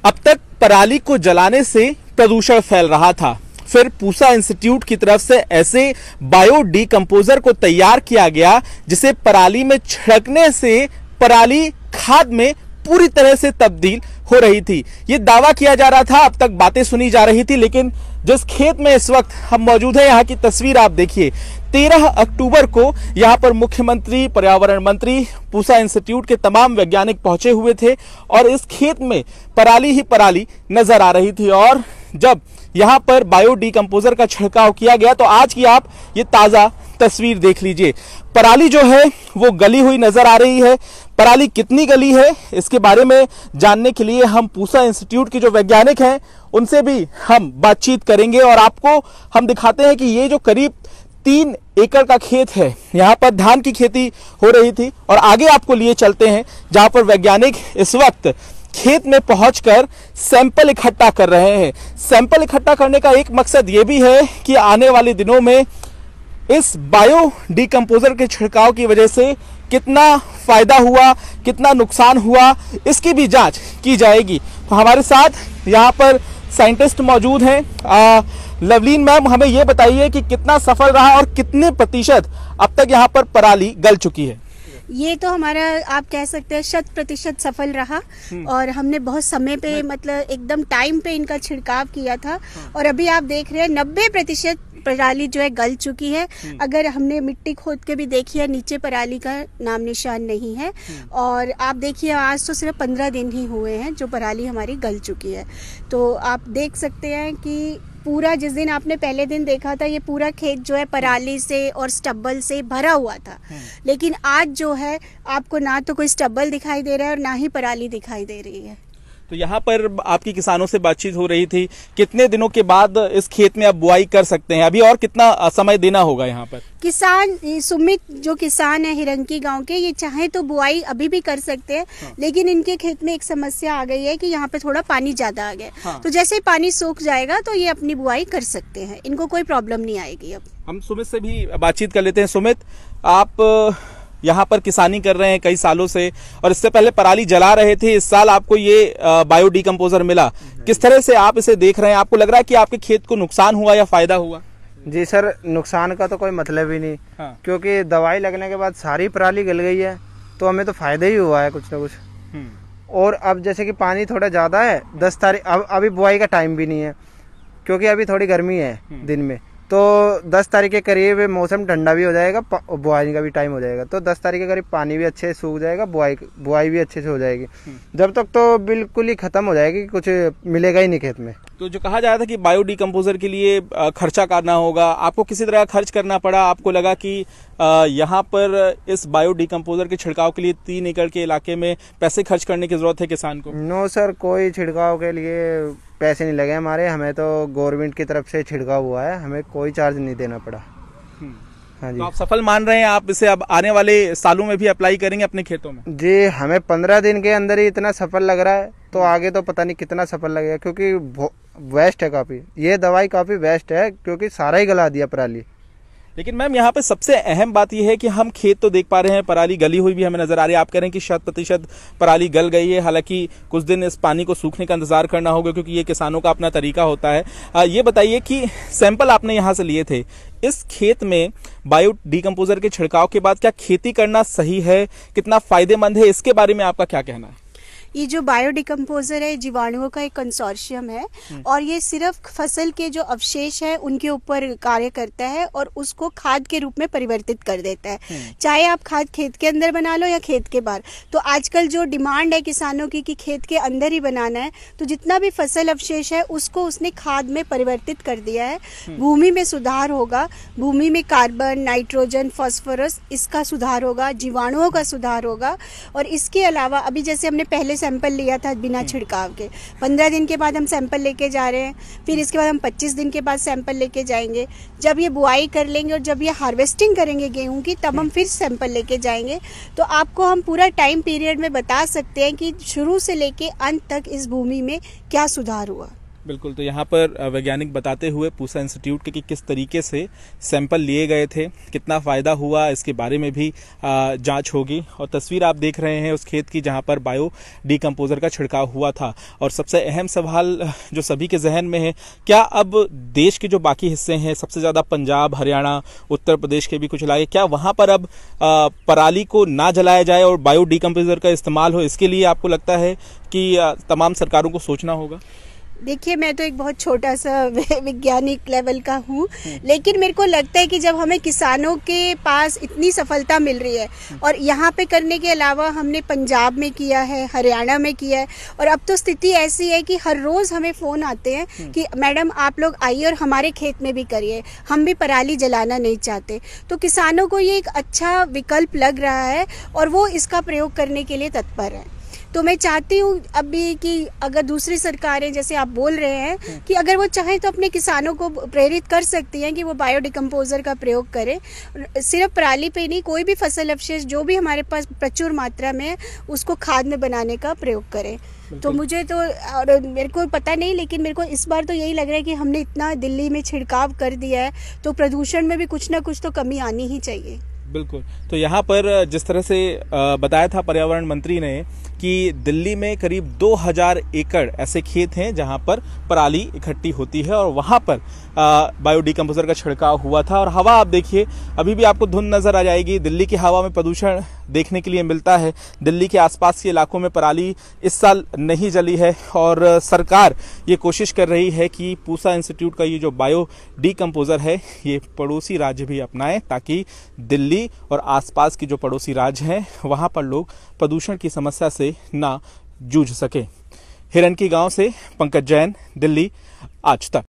अब तक पराली को जलाने से प्रदूषण फैल रहा था, फिर पूसा इंस्टीट्यूट की तरफ से ऐसे बायो डिकम्पोजर को तैयार किया गया जिसे पराली में छिड़कने से पराली खाद में पूरी तरह से तब्दील हो रही थी। ये दावा किया जा रहा था, अब तक बातें सुनी जा रही थी, लेकिन जिस खेत में इस वक्त हम मौजूद हैं, यहाँ की तस्वीर आप देखिए। 13 अक्टूबर को यहाँ पर मुख्यमंत्री, पर्यावरण मंत्री, पूसा इंस्टीट्यूट के तमाम वैज्ञानिक पहुंचे हुए थे और इस खेत में पराली ही पराली नजर आ रही थी। और जब यहाँ पर बायो डिकम्पोजर का छिड़काव किया गया तो आज की आप ये ताजा तस्वीर देख लीजिए। पराली जो है वो गली हुई नजर आ रही है। पराली कितनी गली है इसके बारे में जानने के लिए हम पूसा इंस्टीट्यूट के जो वैज्ञानिक हैं उनसे भी हम बातचीत करेंगे और आपको हम दिखाते हैं कि ये जो करीब 3 एकड़ का खेत है, यहाँ पर धान की खेती हो रही थी और आगे आपको लिए चलते हैं जहाँ पर वैज्ञानिक इस वक्त खेत में पहुंचकर सैंपल इकट्ठा कर रहे हैं। सैंपल इकट्ठा करने का एक मकसद ये भी है कि आने वाले दिनों में इस बायो डिकम्पोजर के छिड़काव की वजह से कितना फायदा हुआ, कितना नुकसान हुआ, इसकी भी जांच की जाएगी। तो हमारे साथ यहाँ पर साइंटिस्ट मौजूद हैं। लवलीन मैम, हमें ये बताइए कि कितना सफल रहा और कितने प्रतिशत अब तक यहाँ पर पराली गल चुकी है? ये तो हमारा आप कह सकते हैं 100% सफल रहा और हमने बहुत समय पे मतलब एकदम टाइम पे इनका छिड़काव किया था और अभी आप देख रहे हैं 90% पराली जो है गल चुकी है। अगर हमने मिट्टी खोद के भी देखी है, नीचे पराली का नाम निशान नहीं है। और आप देखिए आज तो सिर्फ 15 दिन ही हुए हैं जो पराली हमारी गल चुकी है। तो आप देख सकते हैं कि पूरा जिस दिन आपने पहले दिन देखा था ये पूरा खेत जो है पराली से और स्टब्बल से भरा हुआ था, लेकिन आज जो है आपको ना तो कोई स्टब्बल दिखाई दे रहा है और ना ही पराली दिखाई दे रही है। तो यहाँ पर आपकी किसानों से बातचीत हो रही थी, कितने दिनों के बाद इस खेत में आप बुआई कर सकते हैं? अभी और कितना समय देना होगा यहाँ पर? किसान सुमित जो किसान है हिरंकी गांव के, ये चाहे तो बुआई अभी भी कर सकते हैं। लेकिन इनके खेत में एक समस्या आ गई है कि यहाँ पे थोड़ा पानी ज्यादा आ गया। तो जैसे ही पानी सूख जाएगा तो ये अपनी बुआई कर सकते हैं, इनको कोई प्रॉब्लम नहीं आएगी। अब हम सुमित से भी बातचीत कर लेते हैं। सुमित, आप यहाँ पर किसानी कर रहे हैं कई सालों से और इससे पहले पराली जला रहे थे, इस साल आपको ये बायो डिकम्पोजर मिला, किस तरह से आप इसे देख रहे हैं? आपको लग रहा है कि आपके खेत को नुकसान हुआ या फायदा हुआ? जी सर, नुकसान का तो कोई मतलब ही नहीं। क्योंकि दवाई लगने के बाद सारी पराली गल गई है तो हमें तो फायदा ही हुआ है कुछ ना कुछ। और अब जैसे कि पानी थोड़ा ज्यादा है, 10 तारीख अभी बुआई का टाइम भी नहीं है क्योंकि अभी थोड़ी गर्मी है दिन में, तो 10 तारीख के करीब मौसम ठंडा भी हो जाएगा, बुआई का भी टाइम हो जाएगा, तो 10 तारीख के करीब पानी भी अच्छे से सूख जाएगा, बुआई भी अच्छे से हो जाएगी। जब तक तो बिल्कुल ही खत्म हो जाएगी, कुछ मिलेगा ही नहीं खेत में। तो जो कहा जा रहा था कि बायो डिकम्पोजर के लिए खर्चा करना होगा, आपको किसी तरह खर्च करना पड़ा? आपको लगा कि यहाँ पर इस बायो डिकम्पोजर के छिड़काव के लिए 3 एकड़ के इलाके में पैसे खर्च करने की जरूरत है किसान को? नो सर, कोई छिड़काव के लिए पैसे नहीं लगे हमारे, हमें तो गवर्नमेंट की तरफ से छिड़काव हुआ है, हमें कोई चार्ज नहीं देना पड़ा। हाँ जी। तो आप सफल मान रहे हैं? आप इसे अब आने वाले सालों में भी अप्लाई करेंगे अपने खेतों में? जी, हमें 15 दिन के अंदर ही इतना सफल लग रहा है, तो आगे तो पता नहीं कितना सफल लगेगा, क्योंकि वेस्ट है काफी, ये दवाई काफी वेस्ट है क्योंकि सारा ही गला दिया पराली। लेकिन मैम यहाँ पे सबसे अहम बात यह है कि हम खेत तो देख पा रहे हैं, पराली गली हुई भी हमें नजर आ रही है। आप कह रहे हैं कि 100% पराली गल गई है, हालांकि कुछ दिन इस पानी को सूखने का इंतजार करना होगा क्योंकि ये किसानों का अपना तरीका होता है। ये बताइए कि सैंपल आपने यहाँ से लिए थे, इस खेत में बायो डिकम्पोजर के छिड़काव के बाद क्या खेती करना सही है, कितना फायदेमंद है, इसके बारे में आपका क्या कहना है? ये जो बायो डिकम्पोजर है जीवाणुओं का एक कंसोर्शियम है और ये सिर्फ फसल के जो अवशेष है उनके ऊपर कार्य करता है और उसको खाद के रूप में परिवर्तित कर देता है। चाहे आप खाद खेत के अंदर बना लो या खेत के बाहर। तो आजकल जो डिमांड है किसानों की कि खेत के अंदर ही बनाना है, तो जितना भी फसल अवशेष है उसको उसने खाद में परिवर्तित कर दिया है। भूमि में सुधार होगा, भूमि में कार्बन, नाइट्रोजन, फास्फोरस, इसका सुधार होगा, जीवाणुओं का सुधार होगा। और इसके अलावा अभी जैसे हमने पहले सैंपल लिया था बिना छिड़काव के, 15 दिन के बाद हम सैंपल लेके जा रहे हैं, फिर इसके बाद हम 25 दिन के बाद सैंपल लेके जाएंगे। जब ये बुआई कर लेंगे और जब ये हार्वेस्टिंग करेंगे गेहूं की, तब हम फिर सैंपल लेके जाएंगे। तो आपको हम पूरा टाइम पीरियड में बता सकते हैं कि शुरू से लेके अंत तक इस भूमि में क्या सुधार हुआ। बिल्कुल। तो यहाँ पर वैज्ञानिक बताते हुए पूसा इंस्टीट्यूट के कि किस तरीके से सैंपल लिए गए थे, कितना फ़ायदा हुआ, इसके बारे में भी जांच होगी। और तस्वीर आप देख रहे हैं उस खेत की जहाँ पर बायो डिकम्पोज़र का छिड़काव हुआ था। और सबसे अहम सवाल जो सभी के जहन में है, क्या अब देश के जो बाकी हिस्से हैं, सबसे ज़्यादा पंजाब, हरियाणा, उत्तर प्रदेश के भी कुछ इलाके, क्या वहाँ पर अब पराली को ना जलाया जाए और बायो डिकम्पोज़र का इस्तेमाल हो? इसके लिए आपको लगता है कि तमाम सरकारों को सोचना होगा? देखिए, मैं तो एक बहुत छोटा सा वैज्ञानिक लेवल का हूँ, लेकिन मेरे को लगता है कि जब हमें किसानों के पास इतनी सफलता मिल रही है और यहाँ पे करने के अलावा हमने पंजाब में किया है, हरियाणा में किया है, और अब तो स्थिति ऐसी है कि हर रोज़ हमें फ़ोन आते हैं कि मैडम आप लोग आइए और हमारे खेत में भी करिए, हम भी पराली जलाना नहीं चाहते। तो किसानों को ये एक अच्छा विकल्प लग रहा है और वो इसका प्रयोग करने के लिए तत्पर है। तो मैं चाहती हूँ अभी कि अगर दूसरी सरकारें, जैसे आप बोल रहे हैं, कि अगर वो चाहें तो अपने किसानों को प्रेरित कर सकती हैं कि वो बायो डिकम्पोज़र का प्रयोग करें। सिर्फ पराली पे नहीं, कोई भी फसल अवशेष जो भी हमारे पास प्रचुर मात्रा में है उसको खाद में बनाने का प्रयोग करें। तो मुझे तो, और मेरे को पता नहीं, लेकिन मेरे को इस बार तो यही लग रहा है कि हमने इतना दिल्ली में छिड़काव कर दिया है तो प्रदूषण में भी कुछ ना कुछ तो कमी आनी ही चाहिए। बिल्कुल। तो यहाँ पर जिस तरह से बताया था पर्यावरण मंत्री ने कि दिल्ली में करीब 2000 एकड़ ऐसे खेत हैं जहाँ पर पराली इकट्ठी होती है और वहाँ पर बायो डिकम्पोज़र का छिड़काव हुआ था। और हवा आप देखिए, अभी भी आपको धुंध नजर आ जाएगी। दिल्ली की हवा में प्रदूषण देखने के लिए मिलता है। दिल्ली के आसपास के इलाकों में पराली इस साल नहीं जली है और सरकार ये कोशिश कर रही है कि पूसा इंस्टीट्यूट का ये जो बायो डिकम्पोज़र है ये पड़ोसी राज्य भी अपनाएं, ताकि दिल्ली और आसपास के जो पड़ोसी राज्य हैं वहाँ पर लोग प्रदूषण की समस्या से ना जूझ सके। हिरन की गांव से पंकज जैन, दिल्ली, आज तक।